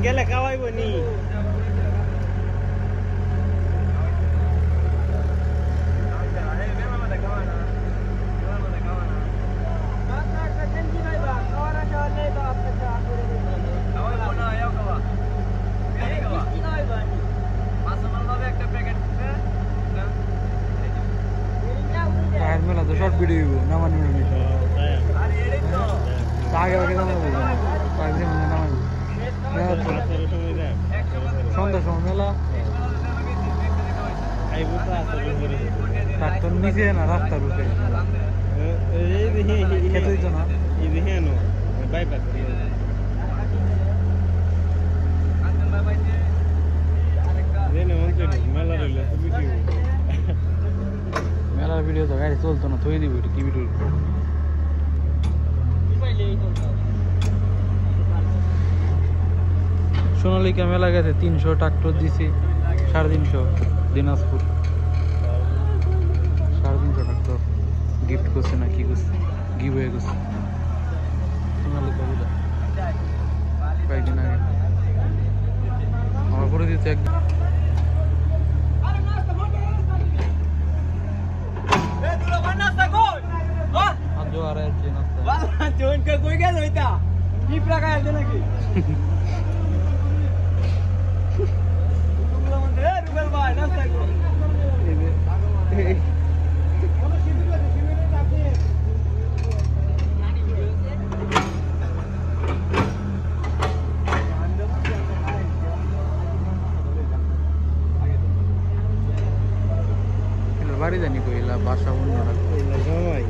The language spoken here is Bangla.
গেলে খাওয়াইব নি মেলা তো শর্ট ভিডিও নামানি আগে আগে সন্ধ্যার সময় মেলা ট্রাক্টর নিচে না রাস্তার উপরে খেতে দিত না মেলার ভিডিও তো গাড়ি চলতো না থই দিব কি ভিডিও সোনালিকা মেলা গেছে 300 ট্রাক্টর দিছি 350 দিনাজপুর 350 ট্রাক্টর গিফট করছে না কি করছে গিভ হয়ে গেছে সোনালিকা বুঝা কয়েকদিন আগে আমার করে দিতে একদিন जो आ रहा है ट्रेन वाला जोन का कोई क्या होता की प्रकार है ना की तुमला म्हणते रुबल भाई नाश्ता को বাড়ি জানি কইলা বাসা অন্যরা কইলা জামাই